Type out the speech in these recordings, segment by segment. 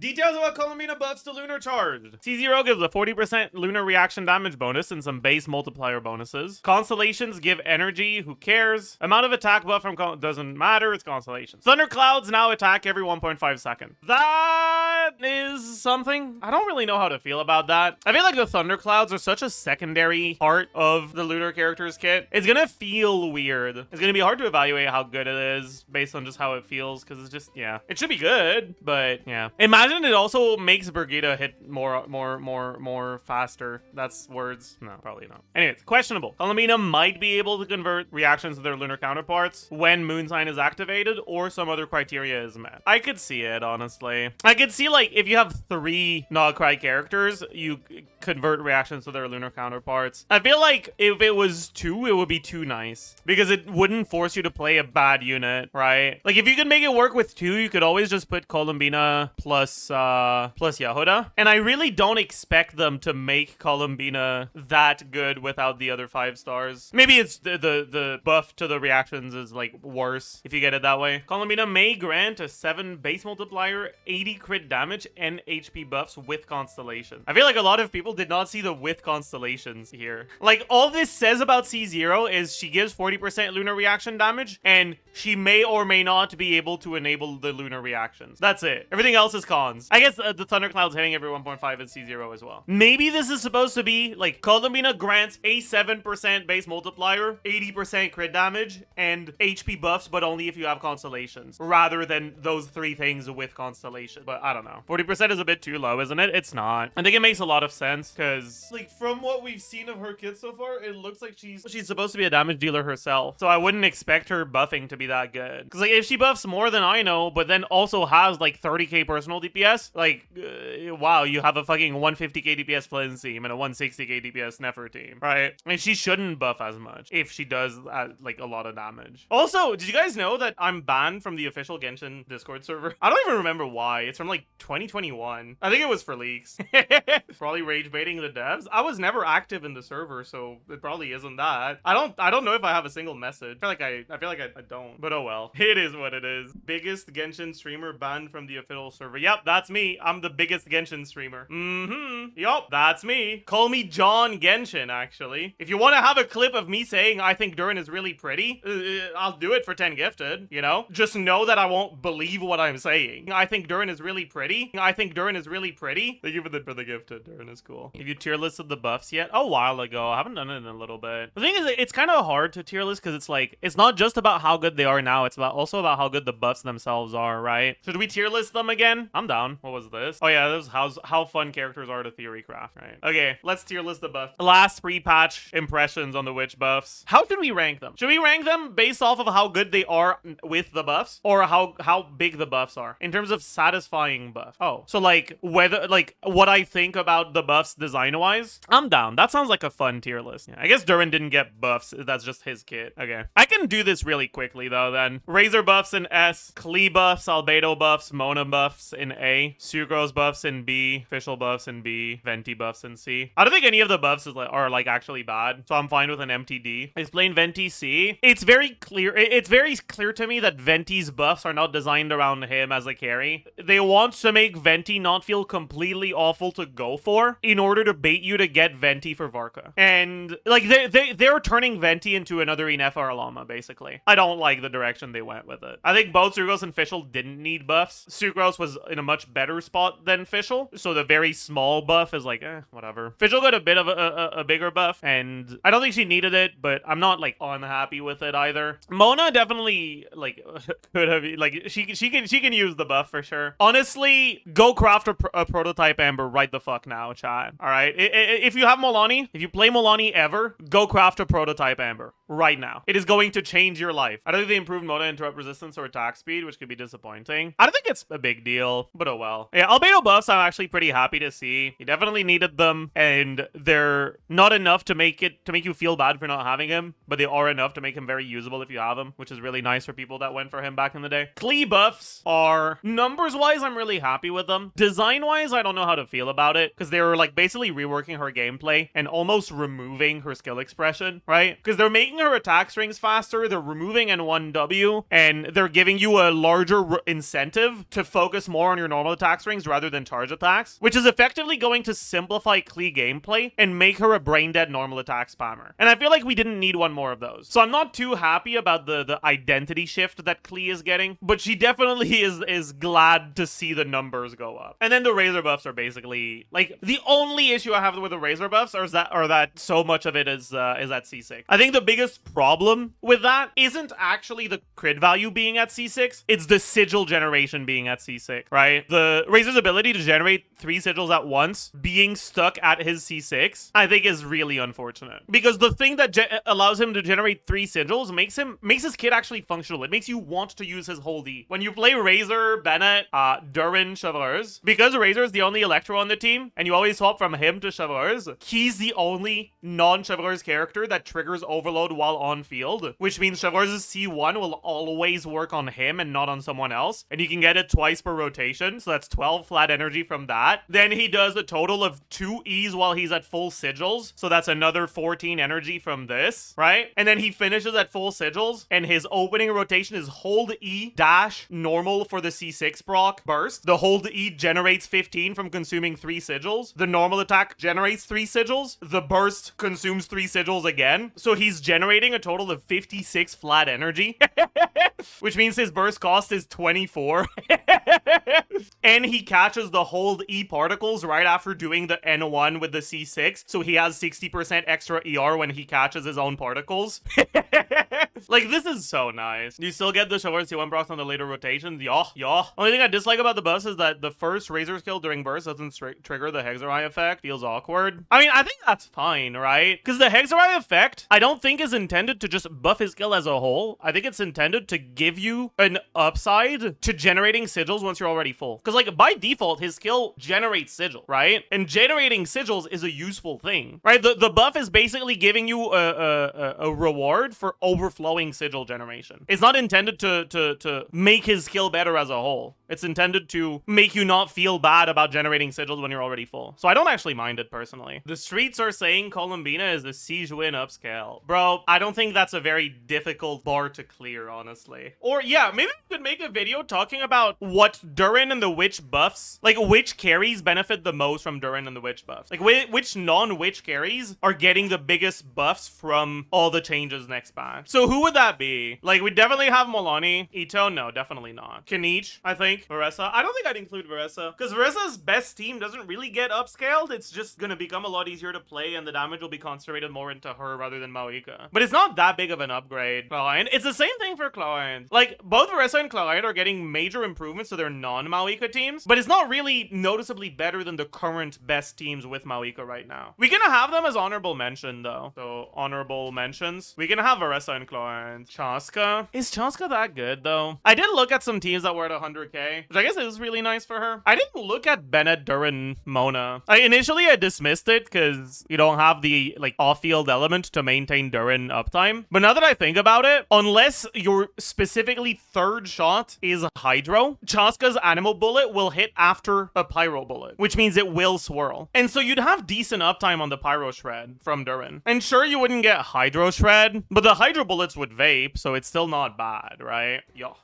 Details about Columbina buffs to Lunar Charged. C0 gives a 40% lunar reaction damage bonus and some base multiplier bonuses. Constellations give energy, who cares? Amount of attack buff from doesn't matter, it's constellations. Thunderclouds now attack every 1.5 seconds. That is something. I don't really know how to feel about that. I feel like the Thunderclouds are such a secondary part of the lunar characters kit. It's gonna feel weird. It's gonna be hard to evaluate how good it is based on just how it feels, because it's just, yeah. It should be good, but yeah. Imagine it also makes Brigida hit more faster. That's words. No, probably not. Anyways, questionable. Columbina might be able to convert reactions to their lunar counterparts when moon sign is activated or some other criteria is met. I could see it, honestly. I could see, like, if you have 3 Nogcry characters, you convert reactions to their lunar counterparts. I feel like if it was 2, it would be too nice, because it wouldn't force you to play a bad unit, right? Like, if you could make it work with 2, you could always just put Columbina plus Yahuda. And I really don't expect them to make Columbina that good without the other 5 stars. Maybe it's the buff to the reactions is like worse if you get it that way. Columbina may grant a 7 base multiplier, 80 crit damage, and HP buffs with constellation. I feel like a lot of people did not see the with constellations here. Like, all this says about C0 is she gives 40% lunar reaction damage, and she may or may not be able to enable the lunar reactions. That's it. Everything else is cons. I guess the Thundercloud's hitting every 1.5 is C0 as well. Maybe this is supposed to be like Columbina grants a 7% base multiplier, 80% crit damage, and HP buffs, but only if you have constellations, rather than those 3 things with constellation. But I don't know. 40% is a bit too low, isn't it? It's not. I think it makes a lot of sense, because like from what we've seen of her kit so far, it looks like she's supposed to be a damage dealer herself. So I wouldn't expect her buffing to be that good. Because like if she buffs more than I know, but then also has like 30k personal DPS, like wow, you have a fucking 150k DPS Flins team and a 160k DPS Ineffa team, right? And she shouldn't buff as much if she does like a lot of damage. Also, did you guys know that I'm banned from the official Genshin Discord server? I don't even remember why. It's from like 2021. I think it was for leaks. Probably rage baiting the devs. I was never active in the server, so it probably isn't that. I don't know if I have a single message. I feel like I don't. But oh well. It is what it is. Biggest Genshin streamer banned from the official server. Yep, that's me. I'm the biggest Genshin streamer. Yup, that's me. Call me John Genshin, actually. If you want to have a clip of me saying I think Durin is really pretty, I'll do it for 10 gifted, you know? Just know that I won't believe what I'm saying. I think Durin is really pretty. I think Durin is really pretty. Thank you for the gifted. Durin is cool. Have you tier listed the buffs yet? A while ago. I haven't done it in a little bit. The thing is, it's kind of hard to tier list because it's like, it's not just about how good they are now, it's also about how good the buffs themselves are, right? Should we tier list them again? I'm down. What was this? Oh yeah, this is how fun characters are to theory craft, right? Okay, let's tier list the buffs. Last pre-patch impressions on the witch buffs. How should we rank them? Should we rank them based off of how good they are with the buffs, or how big the buffs are in terms of satisfying buff? Oh, so like whether like what I think about the buffs design wise? I'm down. That sounds like a fun tier list. Yeah, I guess Durin didn't get buffs. That's just his kit. Okay, I can do this really quickly though. Then Razor buffs in S, Klee buffs, Albedo buffs, Mona buffs in A, Sucrose buffs in B, Official buffs in B, Venti buffs in C. I don't think any of the buffs are like actually bad, so I'm fine with an MTD. Explain Venti C. It's very clear. It's very clear to me that Venti's buffs are not designed around him as a carry. They want to make Venti not feel completely awful to go for in order to bait you to get Venti for Varka. And like they're turning Venti into another Ineffa or Llama, basically. I don't like the direction they went with it. I think both Sucrose and Fischl didn't need buffs. Sucrose was in a much better spot than Fischl, so the very small buff is like, whatever. Fischl got a bit of a bigger buff, and I don't think she needed it, but I'm not like unhappy with it either. Mona definitely like could have, like, she can use the buff for sure. Honestly, go craft a prototype Amber right the fuck now, chat. All right, if you have Mualani, if you play Mualani ever, go craft a prototype Amber right now. It is going to change your life. I don't think they improved Mona interrupt resistance or attack speed, which could be disappointing. I don't think it's a big deal, but oh well. Yeah, Albedo buffs I'm actually pretty happy to see. He definitely needed them, and they're not enough to make you feel bad for not having him, but they are enough to make him very usable if you have him, which is really nice for people that went for him back in the day. Klee buffs are, numbers wise, I'm really happy with them. Design-wise, I don't know how to feel about it, because they were like basically reworking her gameplay and almost removing her skill expression, right? Because they're making her attack strings faster, they're removing N1W, and they're giving you a larger incentive to focus more on your normal attack strings rather than charge attacks, which is effectively going to simplify Klee gameplay and make her a brain-dead normal attack spammer. And I feel like we didn't need one more of those. So I'm not too happy about the identity shift that Klee is getting, but she definitely is glad to see the numbers go up. And then the Razor buffs are basically, like, the only issue I have with the Razor buffs are that so much of it is at C6. I think the biggest problem with that isn't actually the crit value being at C6, it's the sigil generation being at C6, right? The Razor's ability to generate 3 sigils at once being stuck at his C6, I think is really unfortunate. Because the thing that allows him to generate 3 sigils makes his kit actually functional. It makes you want to use his whole D. When you play Razor, Bennett, Durin, Chevreuse, because Razor is the only Electro on the team, and you always swap from him to Chevreuse, he's the only non-Chevreuse character that triggers Overload while on field, which means Chevreuse's C1 will always work on him and not on someone else, and you can get it twice per rotation, so that's 12 flat energy from that. Then he does a total of 2 E's while he's at full sigils, so that's another 14 energy from this, right? And then he finishes at full sigils, and his opening rotation is hold E dash normal for the C6 proc burst. The hold E generates 15 from consuming 3 sigils. The normal attack generates 3 sigils. The burst consumes 3 sigils again. So he's generating a total of 56 flat energy, which means his burst cost is 24. And he catches the hold E particles right after doing the N1 with the C6. So he has 60% extra ER when he catches his own particles. Like, this is so nice. You still get the Chevreuse C1 procs on the later rotations. Yeah. Only thing I dislike about the buffs is that the first Razor skill during burst doesn't trigger the Hexerai effect. Feels awkward. I mean, I think that's fine, right? Because the Hexerai effect, I don't think is intended to just buff his skill as a whole. I think it's intended to give you an upside to generating sigils once you're already full. Because, like, by default, his skill generates sigil, right? And generating sigils is a useful thing, right? The buff is basically giving you a reward for overflowing sigil generation. It's not intended to make his skill better as a whole. It's intended to make you not feel bad about generating sigils when you're already full. So I don't actually mind it personally. The streets are saying Columbina is a siege win upscale. Bro, I don't think that's a very difficult bar to clear, honestly. Or yeah, maybe we could make a video talking about what Durin and the witch buffs, like which carries benefit the most from Durin and the witch buffs. Like which non-witch carries are getting the biggest buffs from all the changes next patch. So who would that be? Like, we definitely have Mualani. Ito? No, definitely not. Kinich, I think. Varesa? I don't think I'd include Varesa, because Varesa's best team doesn't really get upscaled. It's just gonna become a lot easier to play, and the damage will be concentrated more into her rather than Mavuika. But it's not that big of an upgrade. Clorinde. It's the same thing for Clorinde. Like, both Varesa and Clorinde are getting major improvements to their non-Mavuika teams, but it's not really noticeably better than the current best teams with Mavuika right now. We're gonna have them as honorable mention, though. So, honorable mentions. We're gonna have Varesa and Clorinde. Chasca. Is Chasca that good, though? I did look at some teams that were at 100k, which I guess is really nice for her. I didn't look at Bennett, Durin, Mona. Initially, I dismissed it because you don't have the, like, off-field element to maintain Durin uptime. But now that I think about it, unless your specifically third shot is Hydro, Chasca's Anemo bullet will hit after a Pyro bullet, which means it will swirl. And so you'd have decent uptime on the Pyro Shred from Durin. And sure, you wouldn't get Hydro Shred, but the Hydro bullets would vape, so it's still not bad, right? Yo.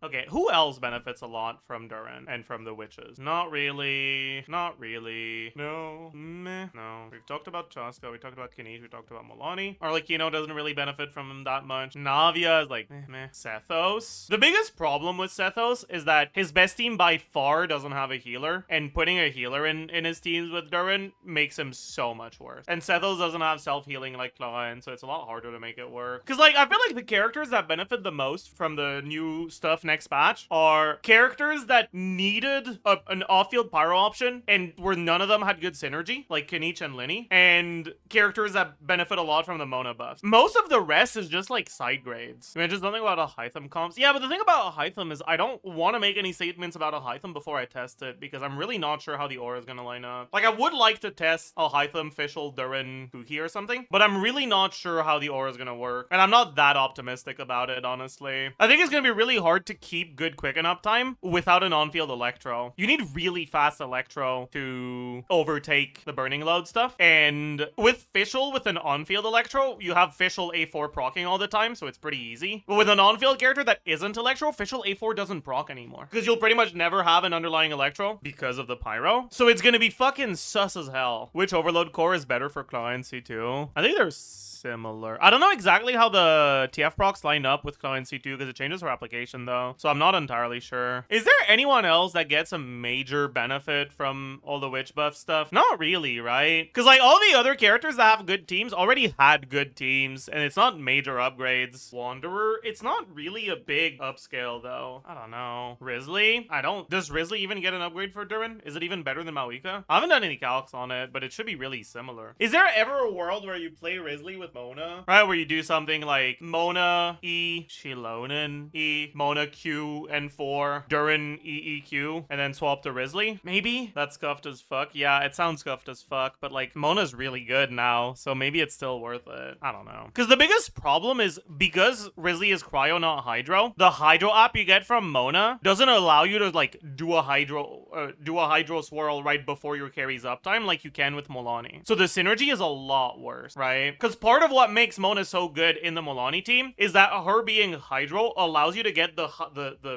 Okay, who else benefits a lot from Durin and from the witches? Not really. Not really. No. Meh. No. We've talked about Chasca. We talked about Kinich. We talked about Mualani. Arlecchino doesn't really benefit from him that much. Navia is like, meh. Sethos. The biggest problem with Sethos is that his best team by far doesn't have a healer, and putting a healer in his teams with Durin makes him so much worse. And Sethos doesn't have self-healing like Clorinde, so it's a lot harder to make it work. Because, like, I feel like the characters that benefit the most from the new stuff next patch are characters that needed an off-field pyro option and where none of them had good synergy, like Kinich and Lyney, and characters that benefit a lot from the Mona buffs. Most of the rest is just like side grades. I mean, just something about Alhaitham comps. Yeah, but the thing about Alhaitham is I don't want to make any statements about Alhaitham before I test it, because I'm really not sure how the aura is going to line up. Like, I would like to test Alhaitham, Fischl, Durin, Kuki or something, but I'm really not sure how the aura is going to work, and I'm not that optimistic about it, honestly. I think it's going to be really hard to keep good quicken up time without an on-field Electro. You need really fast Electro to overtake the burning load stuff. And with Fischl, with an on-field Electro, you have Fischl A4 proccing all the time, so it's pretty easy. But with an on-field character that isn't Electro, Fischl A4 doesn't proc anymore. Because you'll pretty much never have an underlying Electro because of the Pyro. So it's gonna be fucking sus as hell. Which Overload core is better for Clorinde C2? I think they're similar. I don't know exactly how the TF procs line up with Clorinde C2 because it changes her application though, so I'm not entirely sure. Is there anyone else that gets a major benefit from all the witch buff stuff? Not really, right? Because like all the other characters that have good teams already had good teams, and it's not major upgrades. Wanderer, it's not really a big upscale though. I don't know. Risley? Does Risley even get an upgrade for Durin? Is it even better than Mavuika? I haven't done any calcs on it, but it should be really similar. Is there ever a world where you play Risley with Mona? Right, where you do something like Mona E, Shilonen E, Mona Q and 4, Durin EEQ, and then swap to Risley? Maybe? That's scuffed as fuck. Yeah, it sounds scuffed as fuck, but like Mona's really good now, so maybe it's still worth it. I don't know. Because the biggest problem is because Risley is cryo, not hydro, the hydro app you get from Mona doesn't allow you to like do a hydro swirl right before your carry's uptime like you can with Mualani. So the synergy is a lot worse, right? Because part of what makes Mona so good in the Mualani team is that her being hydro allows you to get the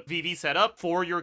VV setup for your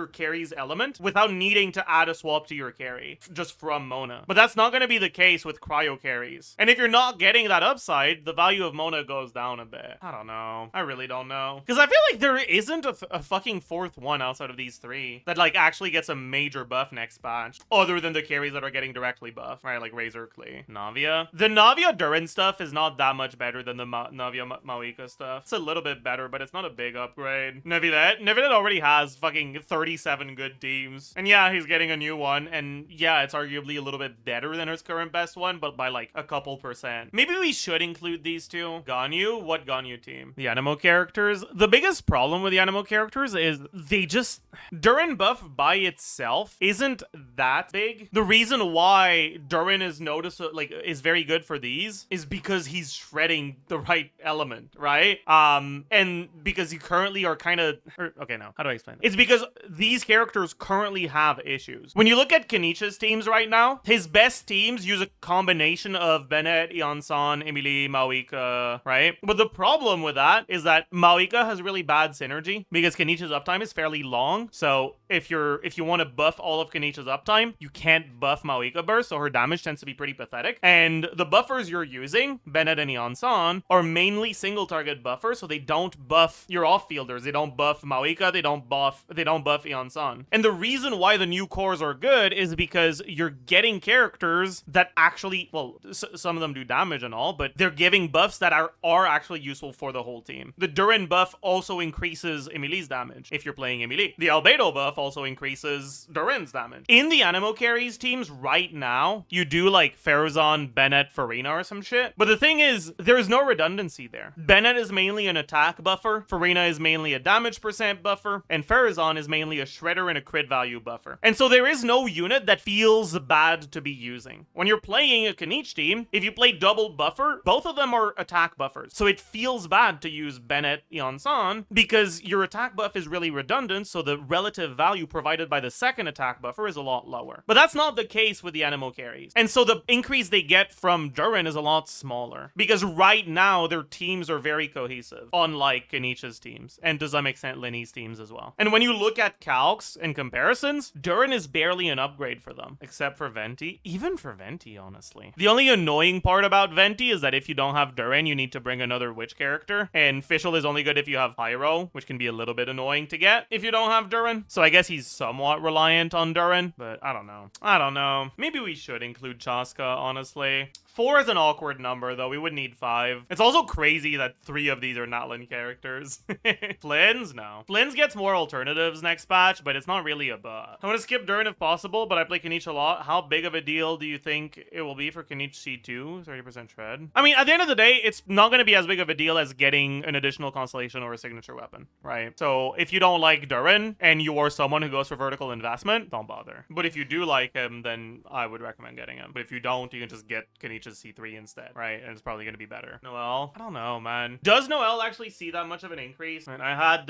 carry's element without needing to add a swap to your carry just from Mona. But that's not going to be the case with cryo carries. And if you're not getting that upside, the value of Mona goes down a bit. I don't know. I really don't know. Because I feel like there isn't a fucking fourth one outside of these three that like actually gets a major buff next patch other than the carries that are getting directly buffed, right? Like Razor Klee. Navia. The Navia Durin stuff is not that much better than the Navia Mavuika stuff. It's a little bit better, but it's not a big upgrade. Nevilet already has fucking 37 good teams. And yeah, he's getting a new one. And yeah, it's arguably a little bit better than his current best one, but by like a couple %. Maybe we should include these two. Ganyu? What Ganyu team? The Anemo characters. The biggest problem with the Anemo characters is they just... Durin buff by itself isn't that big. The reason why Durin is is very good for these is because he's shredding the right element, right? And because you currently are kind of... Okay, no. How do I explain this? It's because these characters currently have issues. When you look at Kinich's teams right now, his best teams use a combination of Bennett, Iansan, Emily, Mavuika, right? But the problem with that is that Mavuika has really bad synergy because Kinich's uptime is fairly long. So if you want to buff all of Kinich's uptime, you can't buff Mavuika burst, so her damage tends to be pretty pathetic. And the buffers you're using, Bennett and Iansan, are mainly single target buffers, so they don't buff your off-fielders. They don't buff Mavuika, they don't buff Iansan. And the reason why the new cores are good is because you're getting characters that actually, well, some of them do damage and all, but they're giving buffs that are actually useful for the whole team. The Durin buff also increases Emily's damage if you're playing Emily. The Albedo buff also increases Durin's damage. In the Anemo carries teams right now, you do like Farazan, Bennett, Farina or some shit. But the thing is, there is no redundancy there. Bennett is mainly an attack buffer, Farina is mainly a damage % buffer, and Farazan is mainly a shredder and a crit value buffer. And so there is no unit that feels bad to be using. When you're playing a Kinich team, if you play double buffer, both of them are attack buffers. So it feels bad to use Bennett, Iansan, because your attack buff is really redundant, so the relative value provided by the second attack buffer is a lot lower. But that's not the case with the Anemo carries. And so the increase they get from Durin is a lot smaller. Because right now, their teams are very cohesive, unlike Kinich's teams, and to some extent, Lyney's teams as well. And when you look at calcs and comparisons, Durin is barely an upgrade for them, except for Venti. Even for Venti, honestly. The only annoying part about Venti is that if you don't have Durin, you need to bring another witch character, and Fischl is only good if you have Pyro, which can be a little bit annoying to get if you don't have Durin. So I guess he's somewhat reliant on Durin, but I don't know. Maybe we should include Chasca, honestly. 4 is an awkward number, though. We would need 5. It's also crazy that 3 of these are Natlin characters. Flins? No. Flins gets more alternatives next patch, but it's not really a buff. I'm gonna skip Durin if possible, but I play Kinich a lot. How big of a deal do you think it will be for Kinich C2? 30% shred? I mean, at the end of the day, it's not gonna be as big of a deal as getting an additional constellation or a signature weapon, right? So if you don't like Durin, and you are someone who goes for vertical investment, don't bother. But if you do like him, then I would recommend getting him. But if you don't, you can just get Kinich Kinich's C3 instead, right? And it's probably going to be better. Noelle? I don't know, man. Does Noelle actually see that much of an increase? And I had,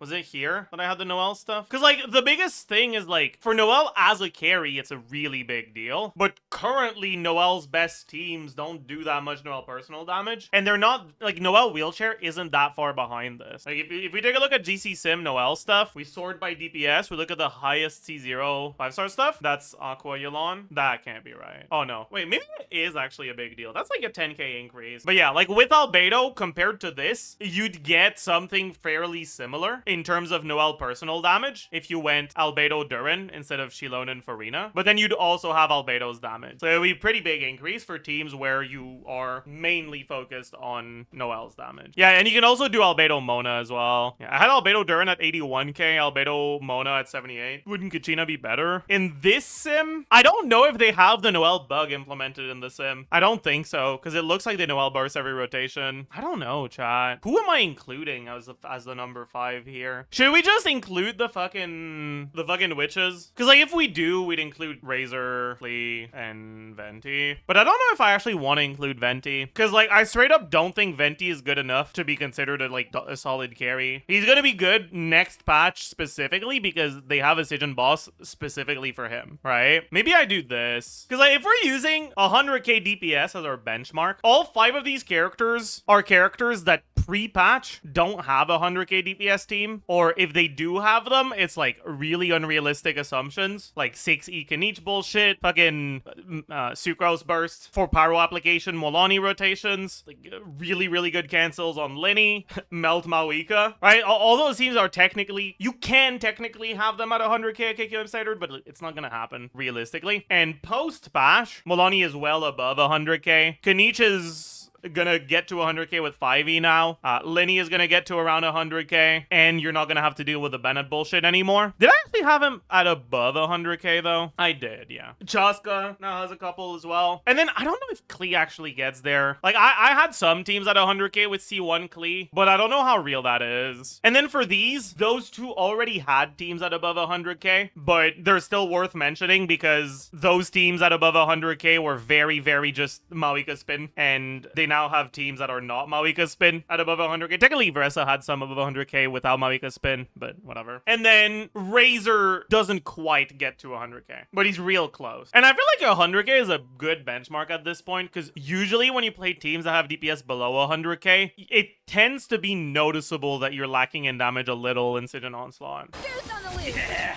was it here that I had the Noelle stuff? Because, like, the biggest thing is, like, for Noelle as a carry, it's a really big deal. But currently, Noelle's best teams don't do that much Noelle personal damage. And they're not, like, Noelle wheelchair isn't that far behind this. Like, if we take a look at GC Sim Noelle stuff, we sort by DPS, we look at the highest C0 5-star stuff. That's Aqua Yulon. That can't be right. Oh, no. Wait, maybe it is actually a big deal. That's like a 10k increase. But yeah, like with Albedo, compared to this, you'd get something fairly similar in terms of Noelle personal damage if you went Albedo Durin instead of Shilon and Farina. But then you'd also have Albedo's damage. So it would be a pretty big increase for teams where you are mainly focused on Noelle's damage. Yeah, and you can also do Albedo Mona as well. Yeah, I had Albedo Durin at 81k, Albedo Mona at 78. Wouldn't Kachina be better? In this sim, I don't know if they have the Noelle bug implemented in the sim. I don't think so, because it looks like the Noelle bursts every rotation. I don't know, chat. Who am I including as the number 5 here? Should we just include the fucking witches? Because like if we do, we'd include Razor, Flea, and Venti. But I don't know if I actually want to include Venti, because like I straight up don't think Venti is good enough to be considered a solid carry. He's gonna be good next patch specifically because they have a Sigyn boss specifically for him, right? Maybe I do this. Because like if we're using 100k DPS as our benchmark, all 5 of these characters are characters that pre-patch don't have a 100k DPS team, or if they do have them, it's like really unrealistic assumptions, like 6e Kinich bullshit, fucking Sucrose burst for pyro application, Mualani rotations, like really good cancels on Lyney, Melt Mavuika, right? All those teams are technically, you can technically have them at 100k KQM standard, but it's not gonna happen realistically. And post-patch, Mualani is well above 100k. Kinich is gonna get to 100k with 5e now. Lyney is gonna get to around 100k, and you're not gonna have to deal with the Bennett bullshit anymore. Did I actually have him at above 100k though? I did, yeah. Chasca now has a couple as well. And then I don't know if Klee actually gets there. Like I had some teams at 100k with C1 Klee, but I don't know how real that is. And then for these, those two already had teams at above 100k, but they're still worth mentioning because those teams at above 100k were very just Mavuika spin, and they now have teams that are not Mavuika spin at above 100k. Technically, Varesa had some above 100k without Mavuika spin, but whatever. And then Razor doesn't quite get to 100k, but he's real close. And I feel like 100k is a good benchmark at this point, because usually when you play teams that have DPS below 100k, it tends to be noticeable that you're lacking in damage a little in Sigyn Onslaught. Deuce on the loose! Yeah!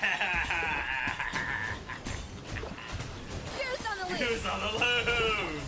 Deuce on the loose! Deuce on the loose!